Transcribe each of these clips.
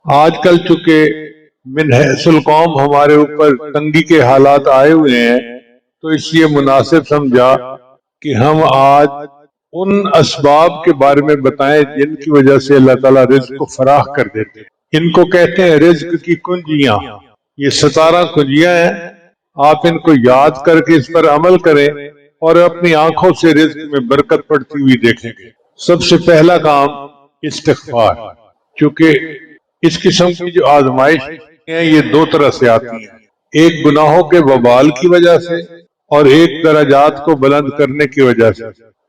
آج کل چونکہ من حیث القوم ہمارے اوپر تنگی کے حالات آئے ہوئے ہیں، تو اس لیے مناسب سمجھا کہ ہم آج ان اسباب کے بارے میں بتائیں جن کی وجہ سے اللہ تعالیٰ رزق کو فراخ کر دیتے ہیں۔ ان کو کہتے ہیں رزق کی کنجیاں۔ یہ 17 کنجیاں ہیں، آپ ان کو یاد کر کے اس پر عمل کریں اور اپنی آنکھوں سے رزق میں برکت پڑتی ہوئی دیکھیں گے۔ سب سے پہلا کام استغفار، چونکہ اس قسم کی جو آزمائش ہیں یہ 2 طرح سے آتی ہیں، ایک گناہوں کے وبال کی وجہ سے اور ایک درجات کو بلند کرنے کی وجہ سے۔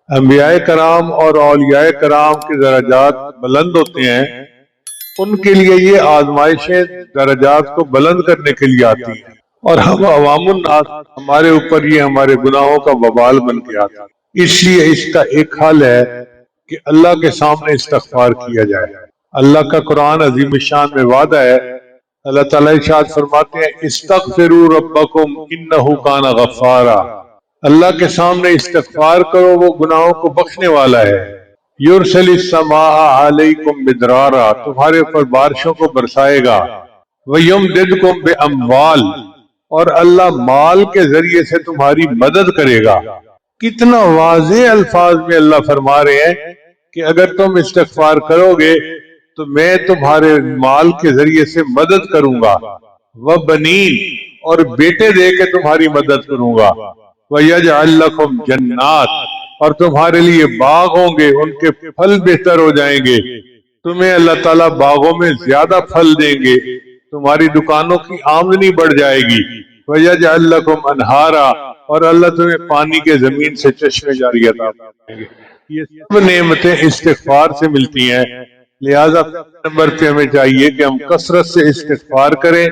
انبیاء کرام اور اولیاء کرام کے درجات بلند ہوتے ہیں، ان کے لیے یہ آزمائشیں درجات کو بلند کرنے کے لیے آتی ہیں، اور ہم عوام الناس ہمارے اوپر یہ ہمارے گناہوں کا وبال بن کے آتا ہے۔ اس لیے اس کا ایک حل ہے کہ اللہ کے سامنے استغفار کیا جائے۔ اللہ کا قرآن عظیم الشان میں وعدہ ہے، اللہ تعالیٰ ارشاد فرماتے ہیں استغفروا ربکم انہ کان غفارا، اللہ کے سامنے استغفار کرو، وہ گناہوں کو بخشنے والا ہے۔ یرسل السماء علیکم مدرارا، تمہارے اوپر بارشوں کو برسائے گا۔ ویمددکم باموال، اور اللہ مال کے ذریعے سے تمہاری مدد کرے گا۔ کتنا واضح الفاظ میں اللہ فرما رہے ہیں کہ اگر تم استغفار کرو گے تو میں تمہارے مال کے ذریعے سے مدد کروں گا، وبنین، اور بیٹے دے کے تمہاری مدد کروں گا، وَيَجْعَلْ لَكُمْ جَنَّاتٍ، اور تمہارے لیے باغ ہوں گے، ان کے پھل بہتر ہو جائیں گے، تمہیں اللہ تعالیٰ باغوں میں زیادہ پھل دیں گے، تمہاری دکانوں کی آمدنی بڑھ جائے گی، وَيَجْعَلْ لَكُمْ أَنْهَارًا، اور اللہ تمہیں پانی کے زمین سے چشمے جاری عطا کریں گے۔ یہ سب نعمتیں استغفار سے ملتی ہیں، لہذا نمبر پہ ہمیں چاہیے کہ ہم کثرت سے استغفار کریں،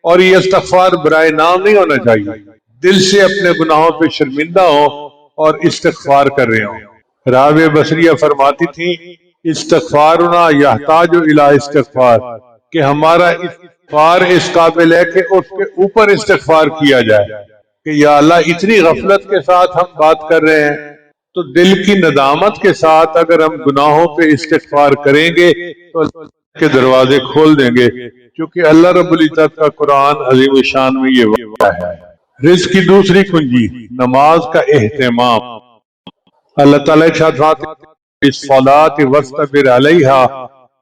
اور یہ استغفار برائے نام نہیں ہونا چاہیے، دل سے اپنے گناہوں پہ شرمندہ ہو اور استغفار کر رہے ہوں۔ رابعہ بصریہ فرماتی تھی استغفارنا یحتاج الی استغفار، کہ ہمارا استغفار اس قابل ہے کہ اس کے اوپر استغفار کیا جائے کہ یا اللہ اتنی غفلت کے ساتھ ہم بات کر رہے ہیں، تو دل کی ندامت کے ساتھ اگر ہم گناہوں پہ استغفار کریں گے تو اللہ کے دروازے کھول دیں گے، کیونکہ اللہ رب العزت کا قرآن عظیم الشان میں یہ وعدہ ہے۔ رزق کی دوسری کنجی نماز کا اہتمام۔ اللہ تعالیٰ ارشاد فرماتے ہیں بالصلاۃ واصطبر علیہا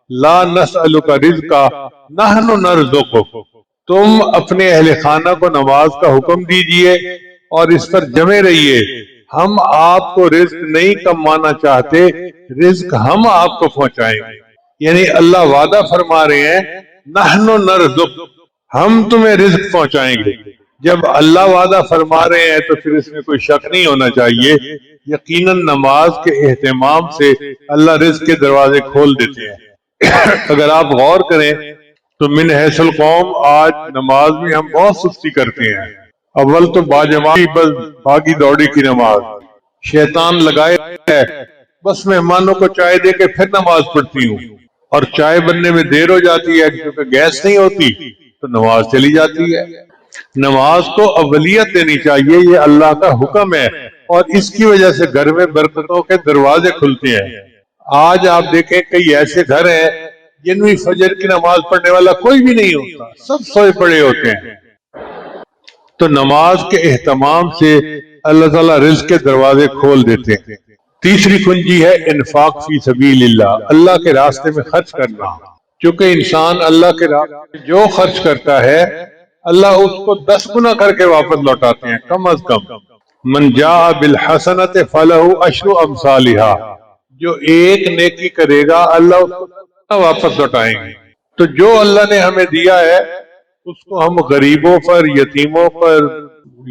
لا نسألک رزقا نحن نرزقک، تم اپنے اہل خانہ کو نماز کا حکم دیجئے اور اس پر جمے رہیے، ہم آپ کو رزق نہیں کمانا چاہتے، رزق ہم آپ کو پہنچائیں گے۔ یعنی اللہ وعدہ فرما رہے ہیں نحن نرزق، ہم تمہیں رزق پہنچائیں گے۔ جب اللہ وعدہ فرما رہے ہیں تو پھر اس میں کوئی شک نہیں ہونا چاہیے، یقیناً نماز کے اہتمام سے اللہ رزق کے دروازے کھول دیتے ہیں۔ اگر آپ غور کریں تو من حیث القوم آج نماز میں ہم بہت سستی کرتے ہیں۔ اول تو باجماعی بس بھاگی دوڑی کی نماز، شیطان لگائے ہے بس مہمانوں کو چائے دے کے پھر نماز پڑھتی ہوں، اور چائے بننے میں دیر ہو جاتی ہے کیونکہ گیس نہیں ہوتی تو نماز چلی جاتی ہے۔ نماز کو اولیت دینی چاہیے، یہ اللہ کا حکم ہے، اور اس کی وجہ سے گھر میں برکتوں کے دروازے کھلتے ہیں۔ آج آپ دیکھیں کئی ایسے گھر ہیں جن میں فجر کی نماز پڑھنے والا کوئی بھی نہیں ہوتا، سب سوئے پڑے ہوتے ہیں۔ تو نماز کے اہتمام سے اللہ تعالیٰ رزق کے دروازے کھول دیتے ہیں۔ تیسری کنجی ہے انفاق فی سبیل اللہ، اللہ کے راستے میں خرچ کرنا، چونکہ انسان اللہ کے راستے میں جو خرچ کرتا ہے اللہ اس کو 10 گنا کر کے واپس لوٹاتے ہیں، کم از کم۔ من جاء بالحسنۃ فلہ عشر امثالھا، جو ایک نیکی کرے گا اللہ اس کو واپس لوٹائیں گے۔ تو جو اللہ نے ہمیں دیا ہے اس کو ہم غریبوں پر، یتیموں پر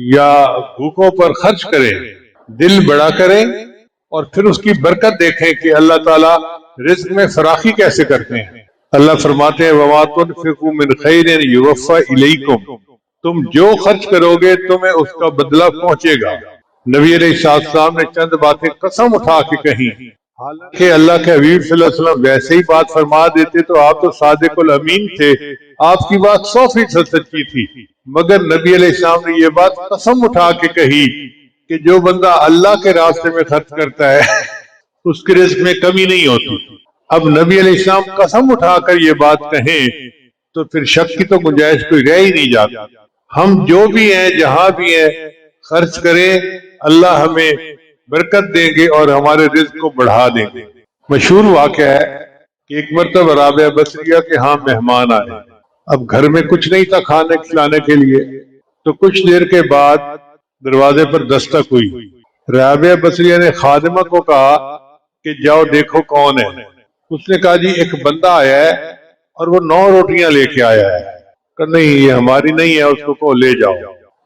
یا بھوکوں پر خرچ کریں، دل بڑا کریں، اور پھر اس کی برکت دیکھیں کہ اللہ تعالیٰ رزق میں فراخی کیسے کرتے ہیں۔ اللہ فرماتے ہیں وَمَا تُنْفِقُوا مِنْ خَيْرٍ يُوَفَّ إِلَيْكُمْ، تم جو خرچ کرو گے تمہیں اس کا بدلہ پہنچے گا۔ نبی علیہ السلام نے چند باتیں قسم اٹھا کے کہیں، حالانکہ اللہ کے حبیب صلی اللہ علیہ وسلم ویسے ہی بات فرما دیتے تو آپ تو صادق الامین تھے، آپ کی بات 100% سچی تھی، مگر نبی علیہ السلام نے یہ بات قسم اٹھا کے کہی کہ جو بندہ اللہ کے راستے میں خرچ کرتا ہے اس کے رزق میں کمی نہیں ہوتی۔ اب نبی علیہ السلام قسم اٹھا کر یہ بات کہیں تو پھر شک کی تو گنجائش کوئی رہ ہی نہیں جاتی. ہم جو بھی ہیں جہاں بھی ہیں خرچ کریں، اللہ ہمیں برکت دیں گے اور ہمارے رزق کو بڑھا دیں گے. مشہور واقعہ ہے کہ ایک مرتبہ رابعہ بصریہ کے ہاں مہمان آئے. اب گھر میں کچھ نہیں تھا کھانے کھلانے کے لیے، تو کچھ دیر کے بعد دروازے پر دستک ہوئی. رابعہ بصریہ نے خادمہ کو کہا کہ جاؤ دیکھو کون ہے. اس نے کہا جی ایک بندہ آیا ہے اور وہ 9 روٹیاں لے کے آیا ہے. کہ نہیں یہ ہماری نہیں ہے، اس کو لے جاؤ.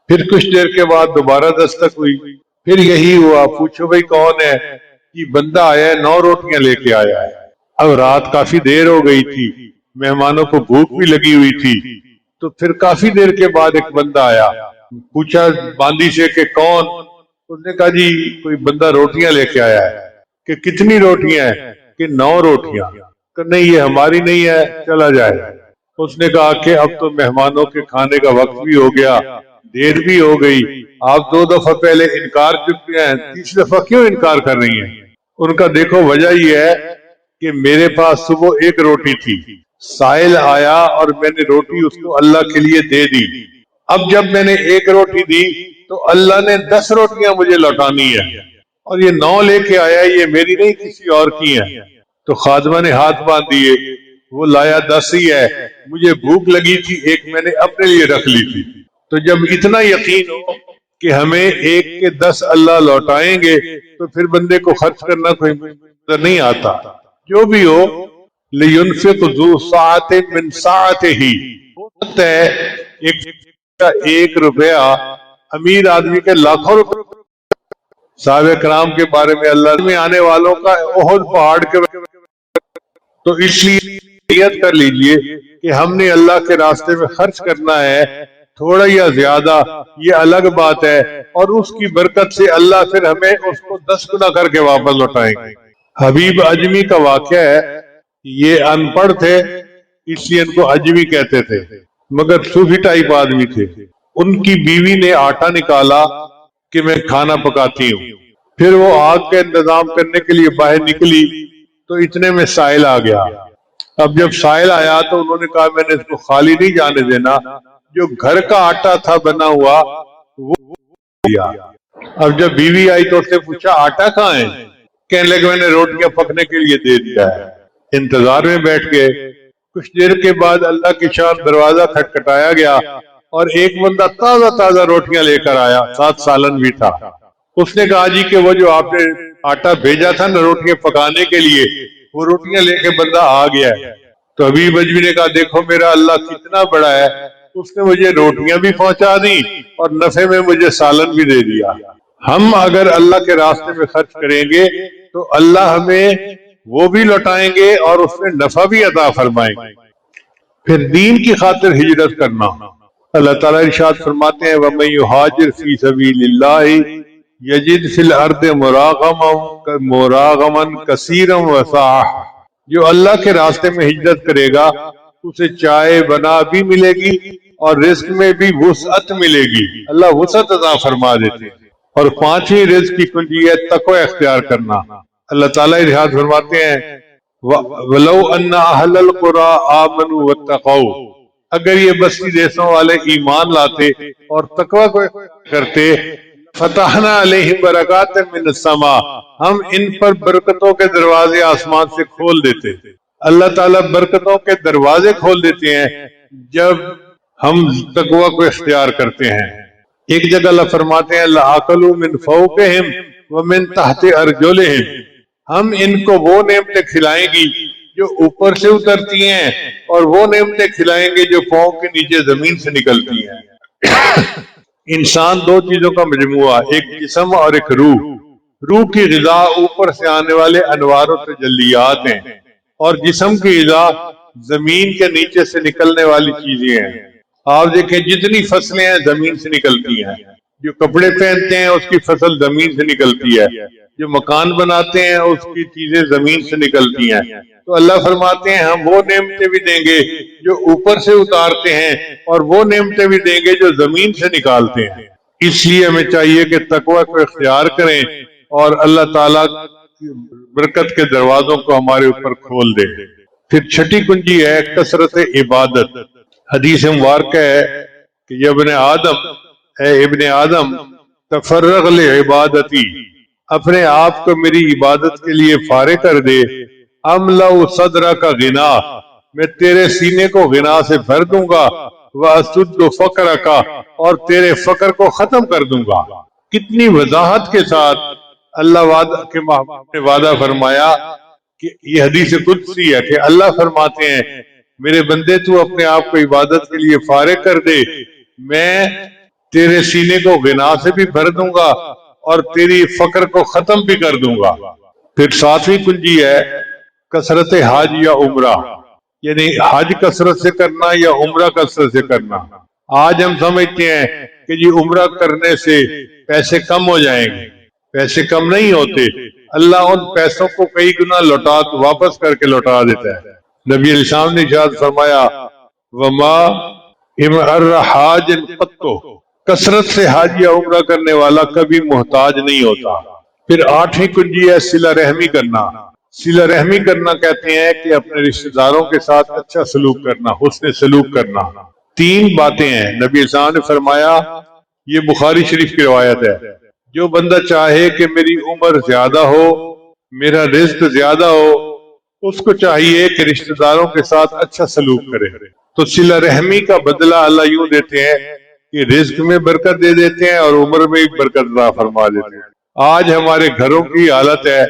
پھر کچھ دیر کے بعد دوبارہ دستک ہوئی، پھر یہی ہوا. پوچھو بھئی کون ہے؟ یہ بندہ آیا ہے 9 روٹیاں لے کے آیا ہے. اب رات کافی دیر ہو گئی تھی، مہمانوں کو بھوک بھی لگی ہوئی تھی. تو پھر کافی دیر کے بعد ایک بندہ آیا، پوچھا باندی سے کہ کون؟ اس نے کہا جی کوئی بندہ روٹیاں لے کے آیا ہے. کہ کتنی روٹیاں ہیں؟ کہ 9 روٹیاں. کہ نہیں یہ ہماری نہیں ہے، چلا جائے. اس نے کہا کہ اب تو مہمانوں کے کھانے کا وقت بھی ہو گیا، دیر بھی ہو گئی، آپ 2 دفعہ پہلے انکار چکے ہیں، 3 دفعہ کیوں انکار کر رہی ہیں؟ ان کا دیکھو وجہ یہ ہے کہ میرے پاس صبح 1 روٹی تھی، سائل آیا اور میں نے روٹی اس کو اللہ کے لیے دے دی. اب جب میں نے 1 روٹی دی تو اللہ نے 10 روٹیاں مجھے لوٹانی ہے، اور یہ 9 لے کے آیا، یہ میری نہیں کسی اور کی ہے. تو خادمہ نے ہاتھ باندھ دیے، وہ لایا 10 ہی ہے، مجھے بھوک لگی تھی، ایک میں نے اپنے لیے رکھ لی تھی. تو جب اتنا یقین ہو کہ ہمیں 1 کے 10 اللہ لوٹائیں گے تو پھر بندے کو خرچ کرنا کوئی نظر نہیں آتا. جو بھی ہو لِيُنْفِقْ ذُو سَعَةٍ مِّن سَعَتِهِ ہے. 1 روپیہ امیر آدمی کے لاکھوں روپے. صحابہ کرام کے بارے میں اللہ میں آنے والوں کا احد پہاڑ کے، تو اس لیے نیت کر لیجئے کہ ہم نے اللہ کے راستے میں خرچ کرنا ہے، تھوڑا یا زیادہ یہ الگ بات ہے، اور اس کی برکت سے اللہ پھر ہمیں اس کو 10 گنا کر کے واپس لوٹائیں گے. حبیب اجمی کا واقعہ ہے، یہ ان پڑھ تھے اس لیے ان کو اجمی کہتے تھے، مگر صوفی ٹائپ آدمی تھے. ان کی بیوی نے آٹا نکالا کہ میں کھانا پکاتی ہوں. پھر وہ آگ کا انتظام کرنے کے لیے باہر نکلی تو اتنے میں سائل آ گیا. اب جب سائل آیا تو انہوں نے کہا میں نے اس کو خالی نہیں جانے دینا، جو گھر کا آٹا تھا بنا ہوا وہ دیا. اب جب بیوی آئی تو اس نے پوچھا آٹا کہاں ہے؟ کہنے لگے میں نے روٹیاں پکنے کے لیے دے دیا ہے. انتظار میں بیٹھ گئے. کچھ دیر کے بعد اللہ کی شان دروازہ کھٹکھٹایا گیا اور ایک بندہ تازہ تازہ روٹیاں لے کر آیا، ساتھ سالن بھی تھا. اس نے کہا جی کہ وہ جو آپ نے آٹا بھیجا تھا نا روٹیاں پکانے کے لیے، وہ روٹیاں لے کے بندہ آ گیا ہے. تو حبیب اجمی نے کہا دیکھو میرا اللہ کتنا بڑا ہے، اس نے مجھے روٹیاں بھی پہنچا دی اور نفع میں مجھے سالن بھی دے دیا. ہم اگر اللہ کے راستے میں خرچ کریں گے تو اللہ ہمیں وہ بھی لوٹائیں گے اور اس میں نفع بھی عطا فرمائیں گے. پھر دین کی خاطر ہجرت کرنا. اللہ تعالیٰ ارشاد فرماتے ہیں وَمَن يُهَاجِرْ فِي سَبِيلِ اللَّهِ يَجِدْ فِي الْأَرْضِ مُرَاغَمًا كَثِيرًا وَسَعَةً. جو اللہ کے راستے میں ہجرت کرے گا اسے چائے بنا بھی ملے گی اور رزق میں بھی وسعت ملے گی. اللہ وسعت عطا فرما دیتے ہیں. اور 5ویں رزق کی کنجی ہے تقوی اختیار کرنا. اللہ تعالیٰ ارشاد فرماتے ہیں وَلَوْ أَنَّ أَهْلَ الْقُرَىٰ آمَنُوا وَاتَّقَوْا. اگر یہ بستی دیسوں والے ایمان لاتے اور تقوی کو کرتے فتحنا علیہم برکات من السماء، ہم ان پر برکتوں کے دروازے آسمان سے کھول دیتے. اللہ تعالیٰ برکتوں کے دروازے کھول دیتے ہیں جب ہم تقوی کو اختیار کرتے ہیں. ایک جگہ اللہ فرماتے ہیں لَأَكَلُوا مِن فَوْقِهِمْ وَمِن تَحْتِ أَرْجُلِهِمْ. ہم ان کو وہ نعمتیں کھلائیں گی جو اوپر سے اترتی ہیں اور وہ نعمتیں کھلائیں گے جو پاؤں کے نیچے زمین سے نکلتی ہیں. انسان 2 چیزوں کا مجموعہ، ایک جسم اور ایک روح. روح کی غذا اوپر سے آنے والے انوار و تجلیات ہیں اور جسم کی غذا زمین کے نیچے سے نکلنے والی چیزیں ہیں. آپ دیکھیں جتنی فصلیں ہیں زمین سے نکلتی ہیں، جو کپڑے پہنتے ہیں اس کی فصل زمین سے نکلتی ہے، جو مکان بناتے ہیں اس کی چیزیں زمین سے نکلتی ہیں. تو اللہ فرماتے ہیں ہم وہ نعمتیں بھی دیں گے جو اوپر سے اتارتے ہیں اور وہ نعمتیں بھی دیں گے جو زمین سے نکالتے ہیں. اس لیے ہمیں چاہیے کہ تقوی کو اختیار کریں اور اللہ تعالیٰ برکت کے دروازوں کو ہمارے اوپر کھول دے۔ پھر چھٹی کنجی ہے کثرت عبادت۔ حدیث مبارکہ ہے کہ یا ابن آدم، اے ابن آدم، تفرغ لعبادتی، اپنے آپ کو میری عبادت کے لیے فارغ کر دے، املأ صدرک غنا، میں تیرے سینے کو غنا سے بھر دوں گا، واسد فقرک، اور تیرے فقر کو ختم کر دوں گا۔ کتنی وضاحت کے ساتھ اللہ نے وعدہ فرمایا کہ یہ حدیث قدسی ہے کہ اللہ فرماتے ہیں میرے بندے تو اپنے آپ کو عبادت کے لیے فارغ کر دے، میں تیرے سینے کو غنا سے بھی بھر دوں گا اور تیری فقر کو ختم بھی کر دوں گا۔ پھر ساتویں کنجی ہے کثرت حج یا عمرہ، یعنی حج کثرت سے کرنا یا عمرہ کثرت سے کرنا۔ آج ہم سمجھتے ہیں کہ جی عمرہ کرنے سے پیسے کم ہو جائیں گے، پیسے کم نہیں ہوتے، اللہ ان پیسوں کو کئی گنا واپس کر کے لوٹا دیتا ہے۔ نبی علیہ السلام نے ارشاد فرمایا وما امر حاج قط، کثرت سے حج یا عمرہ کرنے والا کبھی محتاج نہیں ہوتا۔ پھر آٹھویں کنجی ہے صلہ رحمی کرنا۔ صلہ رحمی کرنا کہتے ہیں کہ اپنے رشتہ داروں کے ساتھ اچھا سلوک کرنا، حسن سلوک کرنا۔ تین باتیں ہیں نبی صاحب نے فرمایا، یہ بخاری شریف کی روایت ہے، جو بندہ چاہے کہ میری عمر زیادہ ہو، میرا رزق زیادہ ہو، اس کو چاہیے کہ رشتہ داروں کے ساتھ اچھا سلوک کرے۔ تو صلہ رحمی کا بدلہ اللہ یوں دیتے ہیں کہ رزق میں برکت دے دیتے ہیں اور عمر میں ایک برکت عطا فرما دیتے ہیں۔ آج ہمارے گھروں کی حالت ہے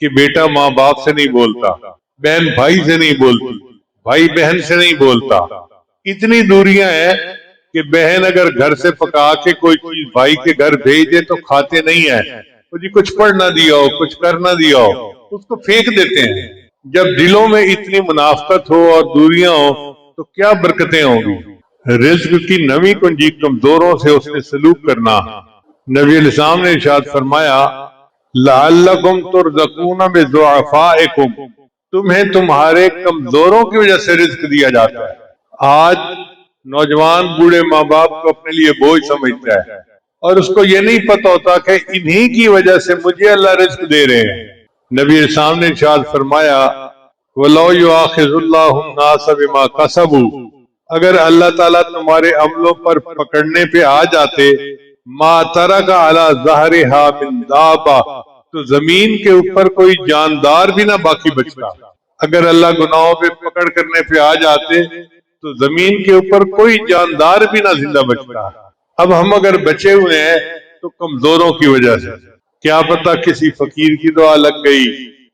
کہ بیٹا ماں باپ سے نہیں بولتا، بہن بھائی سے نہیں بولتی، بھائی بہن سے نہیں بولتا، اتنی دوریاں ہیں کہ بہن اگر گھر سے پکا کے کوئی چیز بھائی کے گھر بھیج دے تو کھاتے نہیں ہیں، تو جی کچھ پڑھ نہ دیا ہو، کچھ کر نہ دیا ہو، اس کو پھینک دیتے ہیں۔ جب دلوں میں اتنی منافقت ہو اور دوریاں ہو تو کیا برکتیں ہوں گی۔ رزق کی نویں کنجی کمزوروں سے اس نے سلوک کرنا۔ نبی علیہ السلام نے ارشاد فرمایا لعلکم ترزقون بضعفائکم، تمہیں تمہارے کمزوروں کی وجہ سے رزق دیا جاتا ہے۔ آج نوجوان بوڑھے ماں باپ کو اپنے لیے بوجھ سمجھتا ہے اور اس کو یہ نہیں پتہ ہوتا کہ انہی کی وجہ سے مجھے اللہ رزق دے رہے ہیں۔ نبی علیہ السلام نے ارشاد فرمایا وَلَوْ يُؤَاخِذُ اللَّهُ النَّاسَ بِمَا كَسَبُوا، اگر اللہ تعالیٰ تمہارے عملوں پر پکڑنے پہ آ جاتے، مَا تَرَكَ عَلَى ظَهْرِهَا مِن دَابَّةٍ، تو زمین کے اوپر کوئی جاندار بھی نہ باقی بچتا۔ اگر اللہ گناہوں پہ پکڑ کرنے پہ آ جاتے تو زمین کے اوپر کوئی جاندار بھی نہ زندہ بچتا۔ اب ہم اگر بچے ہوئے ہیں تو کمزوروں کی وجہ سے، کیا پتہ کسی فقیر کی دعا لگ گئی،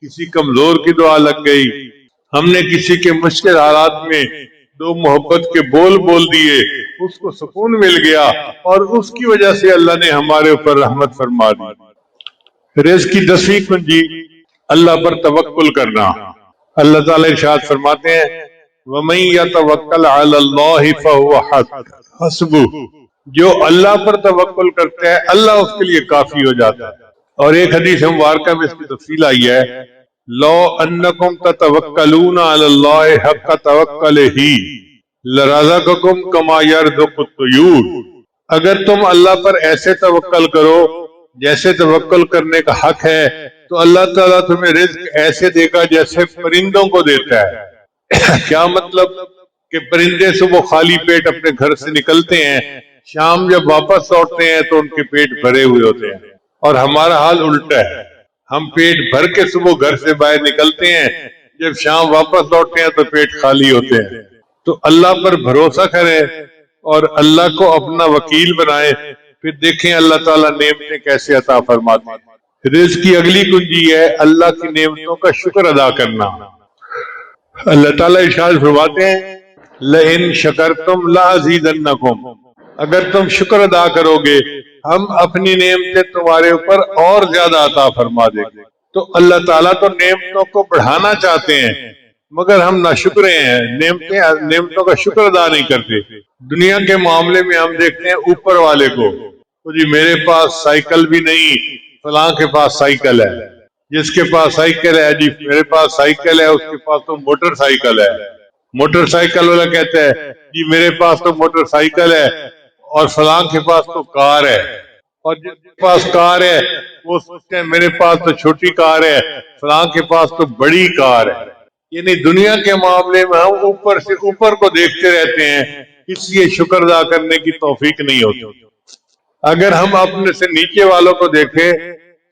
کسی کمزور کی دعا لگ گئی، ہم نے کسی کے مشکل حالات میں دو محبت کے بول بول دیے، اس کو سکون مل گیا اور اس کی وجہ سے اللہ نے ہمارے اوپر رحمت فرما دی۔ رزق کی 10ویں کنجی اللہ پر توکل کرنا۔ اللہ تعالیٰ ارشاد فرماتے ہیں وَمَن يَتَوَكَّلْ عَلَى اللَّهِ فَهُوَ حَسْبُهُ، جو اللہ پر توکل کرتا ہے اللہ اس کے لیے کافی ہو جاتا ہے۔ اور ایک حدیث مبارکہ میں اس کی تفصیل آئی ہے لو انکم تتوکلون علی اللہ حق توکلہ لرزقکم کما یرزق الطیور، اگر تم اللہ پر ایسے توکل کرو جیسے توکل کرنے کا حق ہے تو اللہ تعالیٰ تمہیں رزق ایسے دے گا جیسے پرندوں کو دیتا ہے۔ کیا مطلب کہ پرندے صبح خالی پیٹ اپنے گھر سے نکلتے ہیں، شام جب واپس لوٹتے ہیں تو ان کے پیٹ بھرے ہوئے ہوتے ہیں، اور ہمارا حال الٹا ہے، ہم پیٹ بھر کے صبح گھر سے باہر نکلتے ہیں، جب شام واپس لوٹتے ہیں تو پیٹ خالی ہوتے ہیں۔ تو اللہ پر بھروسہ کریں اور اللہ کو اپنا وکیل بنائیں، پھر دیکھیں اللہ تعالیٰ نعمتیں کیسے عطا فرماتے ہیں۔ رزق کی اگلی کنجی ہے اللہ کی نعمتوں کا شکر ادا کرنا۔ اللہ تعالیٰ ارشاد فرماتے ہیں لَإِن شَكَرْتُمْ لَأَزِيدَنَّكُمْ، اگر تم شکر ادا کرو گے ہم اپنی نعمتیں تمہارے اوپر اور زیادہ عطا فرما دیں گے۔ تو اللہ تعالیٰ تو نعمتوں کو بڑھانا چاہتے ہیں مگر ہم ناشکرے ہیں، نعمتوں کا شکر ادا نہیں کرتے۔ دنیا کے معاملے میں ہم دیکھتے ہیں اوپر والے کو، تو جی میرے پاس سائیکل بھی نہیں، فلاں کے پاس سائیکل ہے، جس کے پاس سائیکل ہے جی میرے پاس سائیکل ہے، اس کے پاس تو موٹر سائیکل ہے۔ موٹر سائیکل والا کہتا ہے جی میرے پاس تو موٹر سائیکل ہے اور فلاں کے پاس تو کار ہے، اور جس کے پاس کار ہے وہ سوچتے ہیں میرے پاس تو چھوٹی کار ہے، فلاں کے پاس تو بڑی کار ہے. یعنی دنیا کے معاملے میں ہم اوپر سے اوپر کو دیکھتے رہتے ہیں، اس لیے شکر ادا کرنے کی توفیق نہیں ہوتی. اگر ہم اپنے سے نیچے والوں کو دیکھیں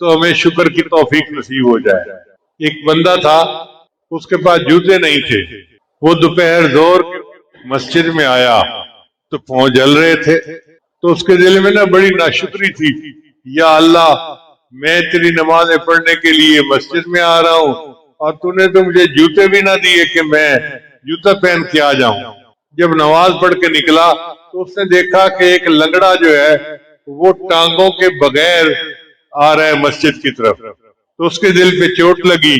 تو ہمیں شکر کی توفیق نصیب ہو جائے. ایک بندہ تھا، اس کے پاس جوتے نہیں تھے. وہ دوپہر زور مسجد میں آیا تو پاؤں جل رہے تھے، تو اس کے دل میں بڑی ناشکری تھی. یا اللہ، میں تیری نمازیں پڑھنے کے لیے مسجد میں آ رہا ہوں اور تو نے تو مجھے جوتے بھی نہ دیے کہ میں جوتا پہن کے آ جاؤں. جب نماز پڑھ کے نکلا تو اس نے دیکھا کہ ایک لنگڑا جو ہے وہ ٹانگوں کے بغیر آ رہا ہے مسجد کی طرف. تو اس کے دل پہ چوٹ لگی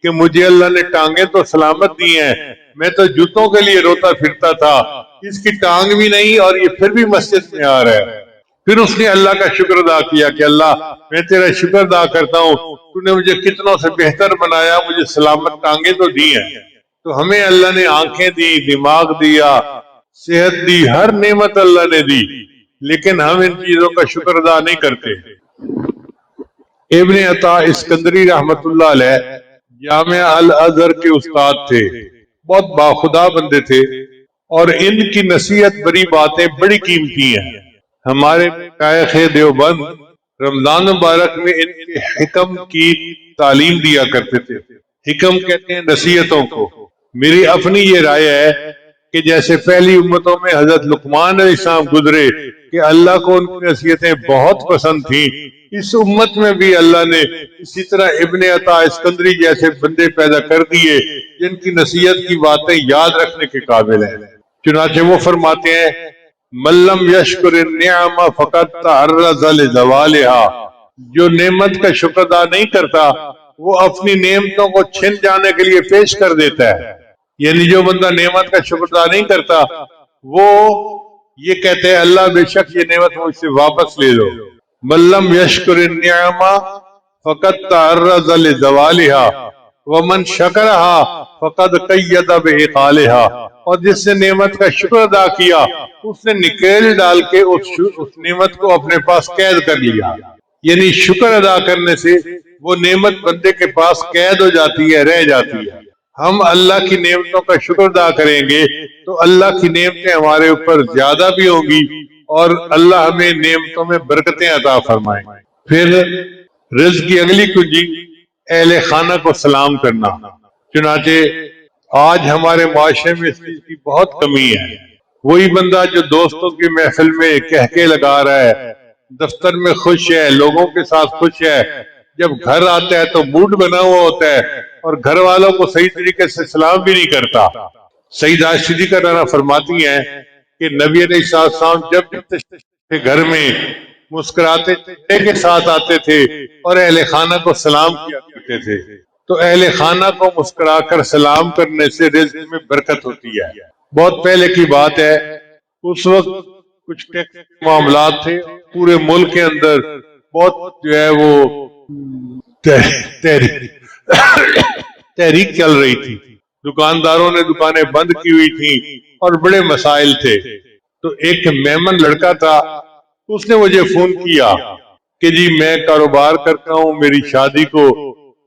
کہ مجھے اللہ نے ٹانگیں تو سلامت دی ہیں، میں تو جوتوں کے لیے روتا پھرتا تھا، اس کی ٹانگ بھی نہیں اور یہ پھر بھی مسجد میں آ رہا ہے. پھر اس نے اللہ کا شکر ادا کیا کہ اللہ، میں تیرا شکر ادا کرتا ہوں، تو نے مجھے کتنوں سے بہتر بنایا، مجھے سلامت ٹانگیں تو دی ہیں. تو ہمیں اللہ نے آنکھیں دی، دماغ دیا، صحت دی، ہر نعمت اللہ نے دی، لیکن ہم ان چیزوں کا شکر ادا نہیں کرتے. ابن عطا اسکندری رحمت اللہ علیہ جامعہ الازہر کے استاد تھے، بہت باخدا بندے تھے، اور ان کی نصیحت بڑی باتیں بڑی قیمتی ہیں. ہمارے مشائخ دیوبند رمضان مبارک میں ان کے حکم کی تعلیم دیا کرتے تھے. حکم کہتے ہیں نصیحتوں کو. میری اپنی یہ رائے ہے کہ جیسے پہلی امتوں میں حضرت لقمان علیہ السلام گزرے کہ اللہ کو ان کی نصیحتیں بہت پسند تھیں، اس امت میں بھی اللہ نے اسی طرح ابن عطا اسکندری جیسے بندے پیدا کر دیے جن کی نصیحت کی باتیں یاد رکھنے کے قابل ہیں. چنانچہ وہ فرماتے ہیں من لم یشکر النعم فقد تعرض لزوالها، جو نعمت کا شکر ادا نہیں کرتا وہ اپنی نعمتوں کو چھن جانے کے لیے پیش کر دیتا ہے. یعنی جو بندہ نعمت کا شکر ادا نہیں کرتا وہ یہ کہتے ہیں اللہ بے شک یہ نعمت مجھ سے واپس لے لو. من لم یشکر النعم فقد تعرض لزوالها ومن شکرها فقد قید بعقالها، اور جس نے نعمت کا شکر ادا کیا اس نے نکیل ڈال کے اس نعمت کو اپنے پاس قید کر لیا. یعنی شکر ادا کرنے سے وہ نعمت بندے کے پاس قید ہو جاتی ہے، رہ جاتی ہے. ہم اللہ کی نعمتوں کا شکر ادا کریں گے تو اللہ کی نعمتیں ہمارے اوپر زیادہ بھی ہوں گی اور اللہ ہمیں نعمتوں میں برکتیں عطا فرمائیں. پھر رزق کی اگلی کنجی اہل خانہ کو سلام کرنا. چنانچہ آج ہمارے معاشرے میں اس چیز کی بہت کمی ہے. وہی بندہ جو دوستوں کی محفل میں کہکے لگا رہا ہے، دفتر میں خوش ہے، لوگوں کے ساتھ خوش ہے، جب گھر آتا ہے تو موڈ بنا ہوا ہوتا ہے اور گھر والوں کو صحیح طریقے سے سلام بھی نہیں کرتا. سیدہ صدیقہ رضی فرماتی ہیں کہ نبی علیہ السلام جب گھر میں مسکراتے کے ساتھ آتے تھے اور اہل خانہ کو سلام کیا کرتے تھے. تو اہل خانہ کو مسکرا کر سلام کرنے سے رزق میں برکت ہوتی ہے. بہت پہلے کی بات ہے، اس وقت کچھ ٹیکس معاملات تھے، پورے ملک کے اندر بہت جو ہے وہ تحریک چل رہی تھی. دکانداروں نے دکانیں بند کی ہوئی تھیں اور بڑے مسائل تھے. تو ایک میمن لڑکا تھا، اس نے مجھے فون کیا کہ جی میں کاروبار کرتا ہوں، میری شادی کو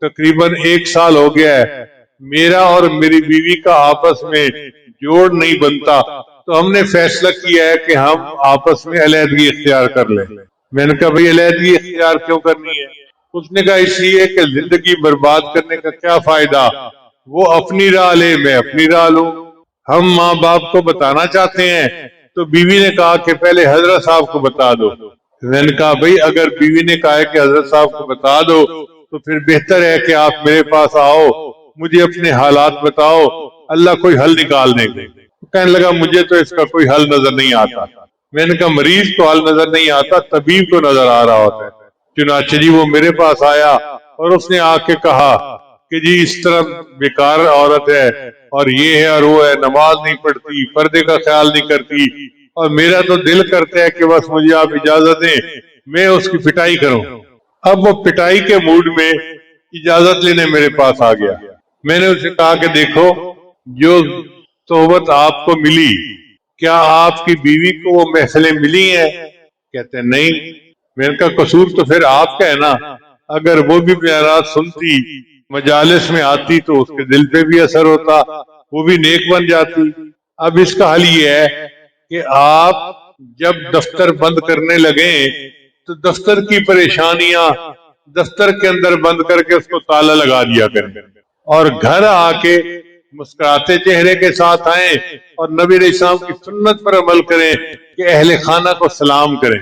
تقریباً 1 سال ہو گیا ہے، میرا اور میری بیوی کا آپس میں جوڑ نہیں بنتا، تو ہم نے فیصلہ کیا ہے کہ ہم آپس میں علیحدگی اختیار کر لیں. میں نے کہا بھئی علیحدگی اختیار کیوں کرنی ہے؟ اس نے کہا اس لیے کہ زندگی برباد کرنے کا کیا فائدہ، وہ اپنی راہ لے، میں اپنی راہ لوں. ہم ماں باپ کو بتانا چاہتے ہیں تو بیوی نے کہا کہ پہلے حضرت صاحب کو بتا دو. میں نے کہا بھئی اگر بیوی نے کہا کہ حضرت صاحب کو بتا دو تو پھر بہتر ہے کہ آپ میرے پاس آؤ، مجھے اپنے حالات بتاؤ، اللہ کوئی حل نکال دیں گے. کہنے لگا مجھے تو اس کا کوئی حل نظر نہیں آتا. میں نے کہا مریض کو حل نظر نہیں آتا، طبیب کو نظر آ رہا ہوتا ہے. چنانچہ جی وہ میرے پاس آیا اور اس نے آ کے کہا کہ جی اس طرح بیکار عورت ہے اور یہ ہے اور وہ ہے، نماز نہیں پڑھتی، پردے کا خیال نہیں کرتی، اور میرا تو دل کرتا ہے کہ بس مجھے آپ اجازت دیں میں اس کی پٹائی کروں. اب وہ پٹائی کے موڈ میں اجازت لینے میرے پاس آ گیا. میں نے اسے کہا کہ دیکھو جو صحبت آپ کو ملی، کیا آپ کی بیوی کو وہ محفلیں ملی ہیں؟ کہتے ہیں نہیں. میں نے کہا قصور تو پھر آپ کا ہے نا. اگر وہ بھی بیانات سنتی، مجالس میں آتی تو اس کے دل پہ بھی اثر ہوتا، وہ بھی نیک بن جاتی۔ اب اس کا حل یہ ہے کہ آپ جب دفتر بند کرنے لگیں تو دفتر کی پریشانیاں دفتر کے اندر بند کر کے اس کو تالا لگا دیا کریں، اور گھر آ کے مسکراتے چہرے کے ساتھ آئیں اور نبی علیہ السلام کی سنت پر عمل کریں کہ اہل خانہ کو سلام کریں۔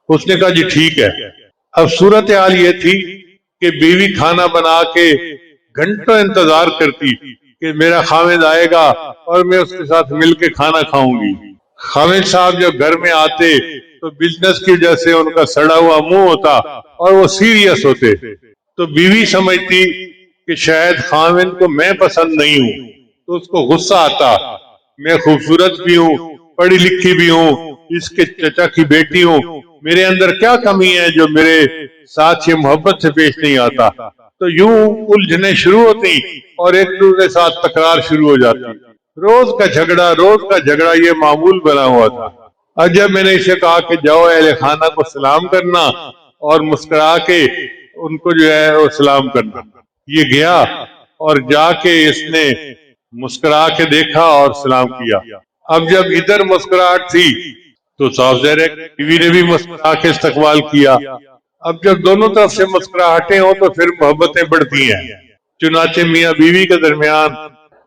اس نے کہا جی ٹھیک ہے۔ اب صورتحال یہ تھی کہ بیوی کھانا بنا کے گھنٹوں انتظار کرتی کہ میرا خاوند آئے گا اور میں اس کے ساتھ مل کے کھانا کھاؤں گی۔ خاوند صاحب جب گھر میں آتے تو بزنس کی وجہ سے ان کا سڑا ہوا منہ ہوتا اور وہ سیریس ہوتے، تو بیوی سمجھتی کہ شاید خاوند کو میں پسند نہیں ہوں، تو اس کو غصہ آتا، میں خوبصورت بھی ہوں، پڑھی لکھی بھی ہوں، اس کے چچا کی بیٹی ہوں، میرے اندر کیا کمی ہے جو میرے ساتھ یہ محبت سے پیش نہیں آتا؟ تو یوں الجھنیں شروع ہوتی اور ایک دوسرے کے ساتھ تکرار شروع ہو جاتی۔ روز کا جھگڑا یہ معمول بنا ہوا تھا۔ اب جب میں نے اسے کہا کہ جاؤ اہل خانہ کو سلام کرنا اور مسکرا کے ان کو جو ہے وہ سلام کرنا، یہ گیا اور جا کے اس نے مسکرا کے دیکھا اور سلام کیا۔ اب جب ادھر مسکراہٹ تھی تو صاف ظاہر ہے بیوی نے بھی مسکرا کے استقبال کیا۔ اب جب دونوں طرف سے مسکراہٹیں ہوں تو پھر محبتیں بڑھتی ہیں، چنانچہ میاں بیوی کے درمیان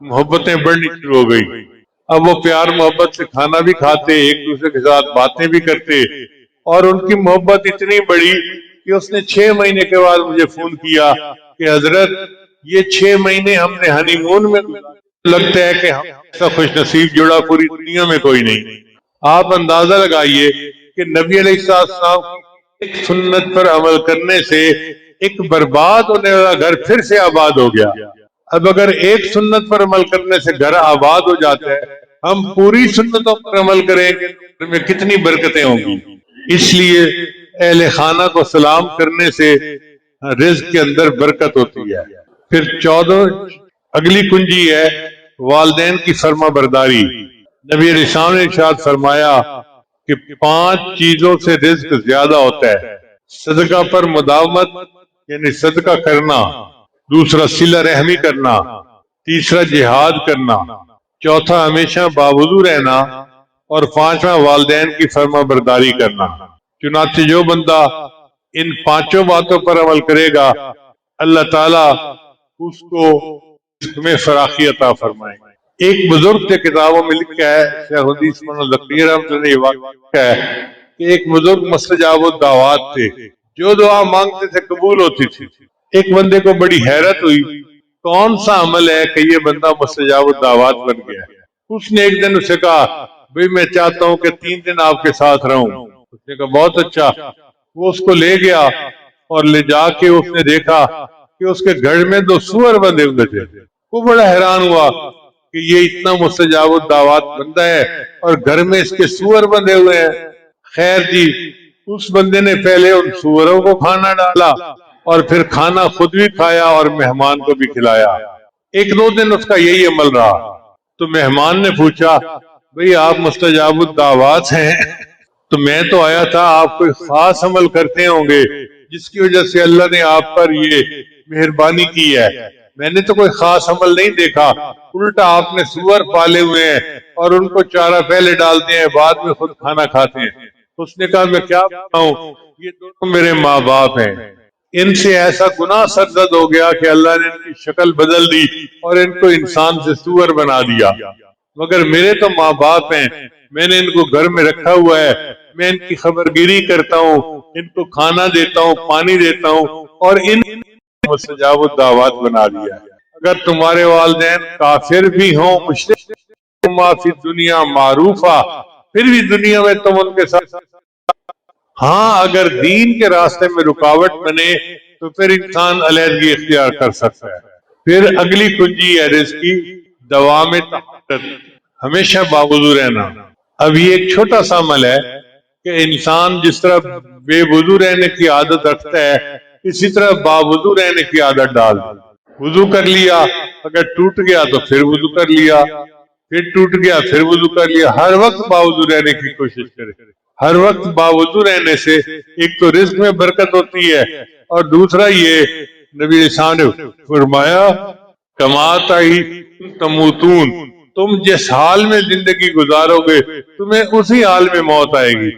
محبتیں بڑھنی شروع ہو گئی۔ اب وہ پیار محبت سے کھانا بھی کھاتے، ایک دوسرے کے ساتھ باتیں بھی کرتے، اور ان کی محبت اتنی بڑی کہ اس نے 6 مہینے کے بعد مجھے فون کیا کہ حضرت یہ 6 مہینے ہم نے ہنی مون میں لگتا ہے کہ ہم ایسا خوش نصیب جڑا پوری دنیا میں کوئی نہیں۔ آپ اندازہ لگائیے کہ نبی علیہ السلام ایک سنت پر عمل کرنے سے ایک برباد ہونے والا گھر پھر سے آباد ہو گیا۔ اب اگر ایک سنت پر عمل کرنے سے گھر آباد ہو جاتا ہے، ہم پوری سنتوں پر عمل کریں گے گھر میں کتنی برکتیں ہوں گی۔ اس لیے اہل خانہ کو سلام کرنے سے رزق کے اندر برکت ہوتی ہے۔ پھر 14 اگلی کنجی ہے والدین کی فرما برداری۔ نبی علیہ السلام نے ارشاد فرمایا کہ 5 چیزوں سے رزق زیادہ ہوتا ہے: صدقہ پر مداومت یعنی صدقہ کرنا، دوسرا صلہ رحمی کرنا، تیسرا جہاد کرنا، چوتھا ہمیشہ باوضو رہنا، اور 5واں والدین کی فرما برداری کرنا۔ چنانچہ جو بندہ ان 5 باتوں پر عمل کرے گا اللہ تعالیٰ اس کو رزق میں فراخی عطا فرمائے۔ ایک بزرگ کے کتابوں میں لکھا ہے، شیخ حدیث مولانا زکریا رحمۃ اللہ علیہ واقعہ ہے کہ ایک بزرگ مستجاب الدعوات تھے، جو دعا مانگتے تھے قبول ہوتی تھی۔ ایک بندے کو بڑی حیرت ہوئی کون سا عمل ہے کہ یہ بندہ مستجاب الدعوات بن گیا ہے۔ اس نے ایک دن اسے کہا بھئی میں چاہتا ہوں کہ 3 دن آپ کے ساتھ رہوں۔ اس نے کہا بہت اچھا۔ وہ اس کو لے گیا اور لے جا کے اس نے دیکھا کہ اس کے گھر میں 2 سور بندے ہوئے تھے۔ وہ بڑا حیران ہوا کہ یہ اتنا مستجاب الدعوات بندہ ہے اور گھر میں اس کے سور بندے ہوئے ہیں۔ خیر جی، اس بندے نے پہلے ان سوروں کو کھانا ڈالا اور پھر کھانا خود بھی کھایا اور مہمان کو بھی کھلایا۔ 1-2 دن اس کا یہی عمل رہا۔ تو مہمان نے پوچھا بھئی آپ مستجاب الدعوات ہیں، تو میں تو آیا تھا آپ کوئی خاص عمل کرتے ہوں گے جس کی وجہ سے اللہ نے آپ پر یہ مہربانی کی ہے۔ میں نے تو کوئی خاص عمل نہیں دیکھا، الٹا آپ نے سور پالے ہوئے ہیں اور ان کو چارہ پہلے ڈالتے ہیں، بعد میں خود کھانا کھاتے ہیں۔ اس نے کہا میں کیا بتاؤں، یہ دونوں میرے ماں باپ ہیں، ان سے ایسا گناہ سرزد ہو گیا کہ اللہ نے ان کی شکل بدل دی اور ان کو انسان سے سور بنا دیا، مگر میرے تو ماں باپ ہیں، میں نے ان کو گھر میں رکھا ہوا ہے، میں ان کی خبرگیری کرتا ہوں، ان کو کھانا دیتا ہوں، پانی دیتا ہوں، اور ان مستجاب الدعوات بنا دیا۔ اگر تمہارے والدین کافر بھی ہوں، مشرک ما فی دنیا معروفہ، پھر بھی دنیا میں تم ان کے ساتھ، ہاں اگر دین کے راستے میں رکاوٹ بنے تو پھر انسان علیحدگی اختیار کر سکتا ہے۔ پھر اگلی کنجی ہے رزق کی دوام طاقت، ہمیشہ باوضو رہنا۔ اب یہ ایک چھوٹا سا عمل ہے کہ انسان جس طرح بے وضو رہنے کی عادت رکھتا ہے اسی طرح باوضو رہنے کی عادت ڈال۔ وضو کر لیا، اگر ٹوٹ گیا تو پھر وضو کر لیا، پھر ٹوٹ گیا پھر وضو کر لیا، ہر وقت باوضو رہنے کی کوشش کرے۔ ہر وقت باوضو رہنے سے ایک تو رزق میں برکت ہوتی ہے اور دوسرا یہ نبی صاحب نے فرمایا کماتا ہی تموتون، تم جس حال میں زندگی گزارو گے تمہیں اسی حال میں موت آئے گی۔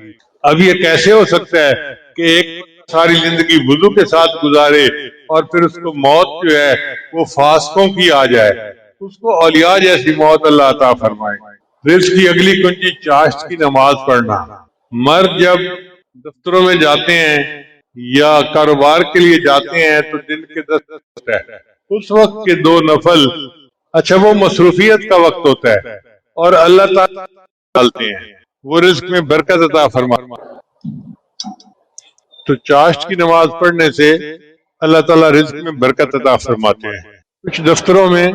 اب یہ کیسے ہو سکتا ہے کہ ایک ساری زندگی وضو کے ساتھ گزارے اور پھر اس کو موت جو ہے وہ فاسقوں کی آ جائے، اس کو اولیاء جیسی موت اللہ عطا فرمائے۔ رزق کی اگلی کنجی چاشت کی نماز پڑھنا۔ مرد جب دفتروں میں جاتے ہیں یا کاروبار کے لیے جاتے ہیں تو دن کے 10 وقت ہے، اس وقت کے 2 نفل، اچھا وہ مصروفیت کا وقت ہوتا ہے اور اللہ تعالیٰ ڈالتے ہیں، وہ رزق میں برکت عطا فرماتے ہیں۔ تو چاشت کی نماز پڑھنے سے اللہ تعالیٰ رزق میں برکت عطا فرماتے ہیں۔ کچھ دفتروں میں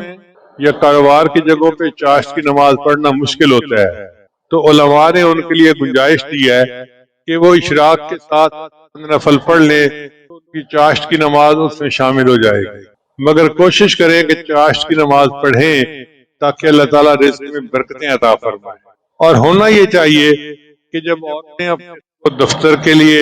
یا کاروبار کی جگہوں پہ چاشت کی نماز پڑھنا مشکل ہوتا ہے، تو علماء نے ان کے لیے گنجائش دی ہے کہ وہ اشراق کے ساتھ نفل پڑھ لیں تو ان کی چاشت کی نماز اس میں شامل ہو جائے گی، مگر کوشش کریں کہ چاشت کی نماز پڑھیں تاکہ اللہ تعالیٰ رزق میں برکتیں عطا فرمائے۔ اور ہونا یہ چاہیے کہ جب عورتیں اپنے دفتر کے لیے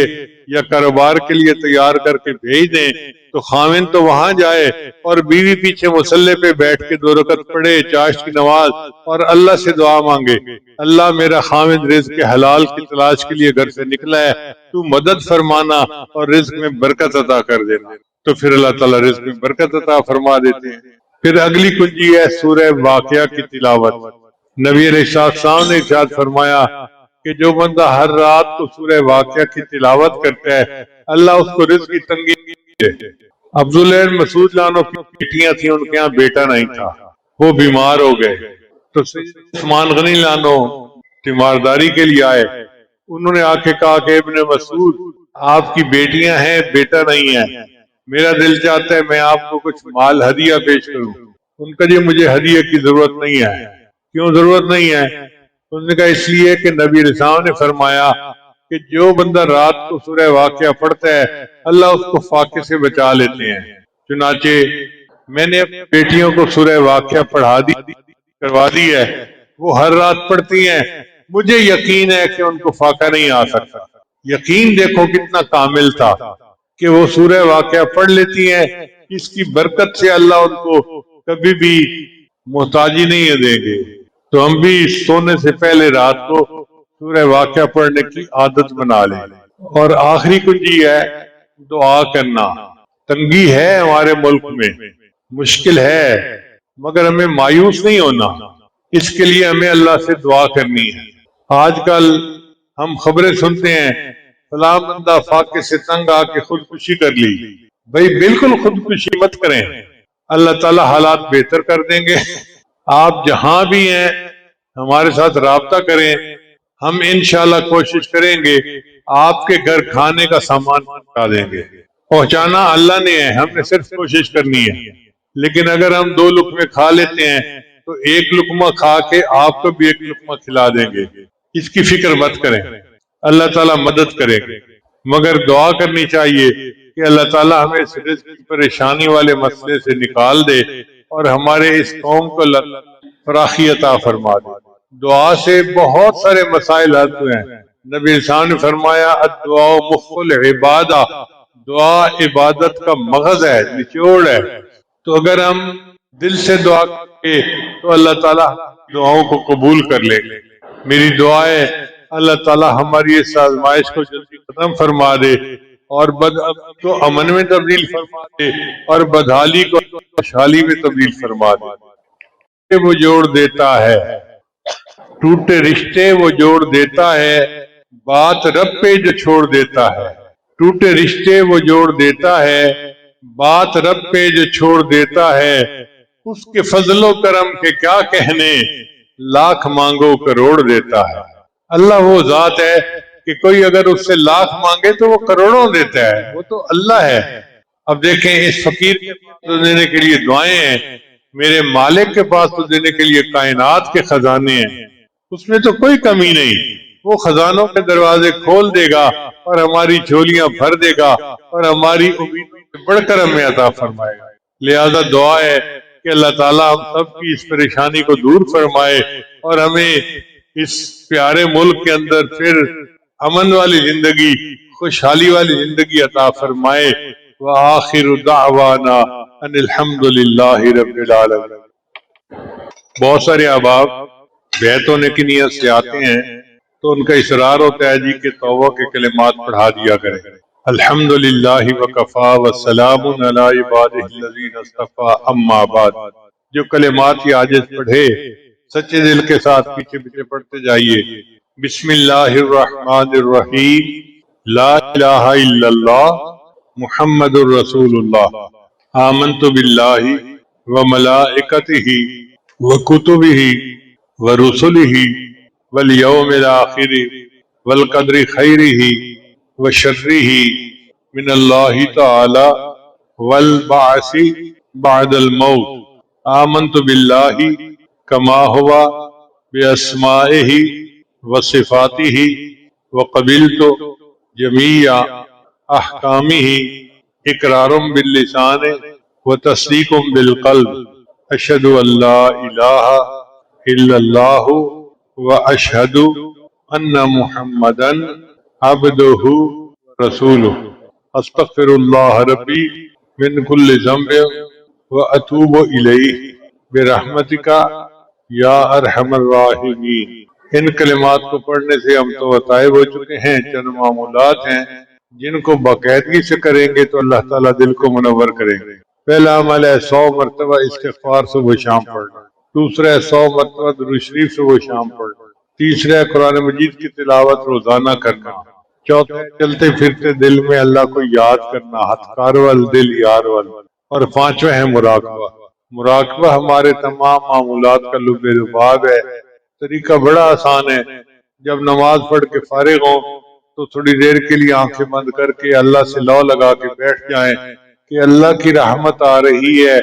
یا کاروبار کے لیے تیار کر کے بھیج دیں تو خاوند تو وہاں جائے اور بیوی پیچھے مصلے پہ بیٹھ کے 2 رکعت پڑھے چاشت کی نماز اور اللہ سے دعا مانگے، اللہ میرا خاوند رزق کے حلال کی تلاش کے لیے گھر سے نکلا ہے، تو مدد فرمانا اور رزق میں برکت عطا کر دینا، تو پھر اللہ تعالیٰ رزق میں برکت عطا فرما دیتے ہیں۔ پھر اگلی کنجی ہے سورہ واقعہ کی تلاوت۔ نبی علیہ السلام نے ارشاد فرمایا کہ جو بندہ ہر رات کو سورہ واقعہ کی تلاوت کرتا ہے اللہ اس کو رزق کی تنگی دے۔ عبداللہ بن مسعود لانو کی بیٹیاں تھیں، ان کے یہاں بیٹا نہیں تھا، وہ بیمار ہو گئے تو عثمان غنی لانو تیمارداری کے لیے آئے، انہوں نے آ کے کہا کہ ابن مسعود آپ کی بیٹیاں ہیں بیٹا نہیں ہے، میرا دل چاہتا ہے میں آپ کو کچھ مال ہدیہ پیش کروں۔ ان کا جی مجھے ہدیہ کی ضرورت نہیں ہے۔ کیوں ضرورت نہیں ہے؟ انہوں نے کہا اس لیے کہ نبی رسول نے فرمایا کہ جو بندہ رات کو سورہ واقعہ پڑھتا ہے اللہ اس کو فاقے سے بچا لیتے ہیں۔ چنانچہ میں نے اپنی بیٹیوں کو سورہ واقعہ کروا دی ہے، وہ ہر رات پڑھتی ہیں، مجھے یقین ہے کہ ان کو فاقہ نہیں آ سکتا۔ یقین دیکھو کتنا کامل تھا کہ وہ سورہ واقعہ پڑھ لیتی ہیں، اس کی برکت سے اللہ ان کو کبھی بھی محتاجی نہیں دیں گے۔ تو ہم بھی سونے سے پہلے رات کو سورہ واقعہ پڑھنے کی عادت بنا لیں۔ اور آخری کنجی ہے دعا کرنا۔ تنگی ہے ہمارے ملک میں، مشکل ہے، مگر ہمیں مایوس نہیں ہونا، اس کے لیے ہمیں اللہ سے دعا کرنی ہے۔ آج کل ہم خبریں سنتے ہیں فلاں بندہ فاقے سے تنگ آ کے خودکشی کر لی، بھائی بالکل خودکشی مت کریں، اللہ تعالیٰ حالات بہتر کر دیں گے۔ آپ جہاں بھی ہیں ہمارے ساتھ رابطہ کریں، ہم انشاءاللہ کوشش کریں گے آپ کے گھر کھانے کا سامان پہنچا دیں گے۔ پہنچانا اللہ نے ہے، ہم نے صرف کوشش کرنی ہے، لیکن اگر ہم 2 لقمے کھا لیتے ہیں تو 1 لقمہ کھا کے آپ کو بھی 1 لقمہ کھلا دیں گے، اس کی فکر مت کریں، اللہ تعالیٰ مدد کرے گا۔ مگر دعا کرنی چاہیے کہ اللہ تعالیٰ ہمیں اس رزق کی پریشانی والے مسئلے سے نکال دے اور ہمارے اس قوم کو فراخی عطا فرما دے۔ دعا سے بہت سارے مسائل حل ہوئے ہیں۔ نبی صاحب نے فرمایا الدعاء مخ العبادہ، دعا عبادت کا مغز ہے، نچوڑ ہے۔ تو اگر ہم دل سے دعا کریں تو اللہ تعالیٰ دعاؤں کو قبول کر لے۔ میری دعا ہے اللہ تعالیٰ ہماری اس آزمائش کو جلدی ختم فرما دے اور کو امن میں تبدیل فرما دے اور بدحالی کو خوشحالی میں تبدیل فرما دے۔ وہ جوڑ دیتا ہے، ٹوٹے رشتے وہ جوڑ دیتا ہے، بات رب پہ جو چھوڑ دیتا ہے۔ ٹوٹے رشتے وہ جوڑ دیتا ہے، بات رب پہ جو چھوڑ دیتا ہے، اس کے فضل و کرم کے کیا کہنے، لاکھ مانگو کروڑ دیتا ہے۔ اللہ وہ ذات ہے کہ کوئی اگر اس سے لاکھ مانگے تو وہ کروڑوں دیتا ہے، وہ تو اللہ ہے۔ اب دیکھیں اس فقیر کے پاس تو دینے کے لیے دعائیں ہیں، میرے مالک کے پاس تو دینے کے لیے کائنات کے خزانے ہیں، اس میں تو کوئی کمی نہیں، وہ خزانوں کے دروازے کھول دے گا اور ہماری جھولیاں بھر دے گا اور ہماری امید سے بڑھ کر ہمیں عطا فرمائے گا۔ لہذا دعا ہے کہ اللہ تعالیٰ ہم سب کی اس پریشانی کو دور فرمائے اور ہمیں اس پیارے ملک کے اندر پھر امن والی زندگی، خوشحالی والی زندگی عطا فرمائے وآخر دعوانا ان الحمد للہ رب العالمین۔ بہت سارے احباب بیعت ہونے کی نیت سے آتے ہیں تو ان کا اصرار ہوتا ہے جی کہ توبہ کے کلمات پڑھا دیا کریں، الحمدللہ وکفا وسلام علی عبادہ الذین اصطفیٰ اما بعد۔ جو کلمات یہ عاجز پڑھے سچے دل کے ساتھ پیچھے پیچھے پڑھتے جائیے۔ بسم اللہ الرحمن الرحیم، لا الہ الا اللہ محمد الرسول اللہ، آمنت باللہ وملائکتہ وکتبہ ورسلہ والیوم الآخر والقدر خیرہ وشرہ من اللہ تعالی والبعث بعد الموت، آمنت باللہ کما ہوا باسمائہ وصفاتہ وقبلت جمیع احکامہ اقرار باللسان وتصدیق بالقلب، اشہد ان لا الہ الا اللہ واشہد ان محمدا عبدہ رسولہ، استغفر اللہ ربی من کل ذنب واتوب الیہ برحمتک یا ارحم الراحمین۔ ان کلمات کو پڑھنے سے ہم تو طائب ہو چکے ہیں، چند معمولات ہیں جن کو باقاعدگی سے کریں گے تو اللہ تعالیٰ دل کو منور کریں گے۔ پہلا عمل ہے 100 مرتبہ استغفار صبح شام پڑھنا، دوسرا ہے 100 مرتبہ درود شریف صبح شام پڑھنا، تیسرا ہے قرآن مجید کی تلاوت روزانہ کرنا، چوتھا ہے چلتے پھرتے دل میں اللہ کو یاد کرنا، ہتھ کارول دل یار ول، اور پانچواں ہے مراقبہ۔ مراقبہ ہمارے تمام معمولات کا لب لباب ہے۔ طریقہ بڑا آسان ہے، جب نماز پڑھ کے فارغ ہوں تو تھوڑی دیر کے لیے آنکھیں بند کر کے اللہ سے لو لگا کے بیٹھ جائیں کہ اللہ کی رحمت آ رہی ہے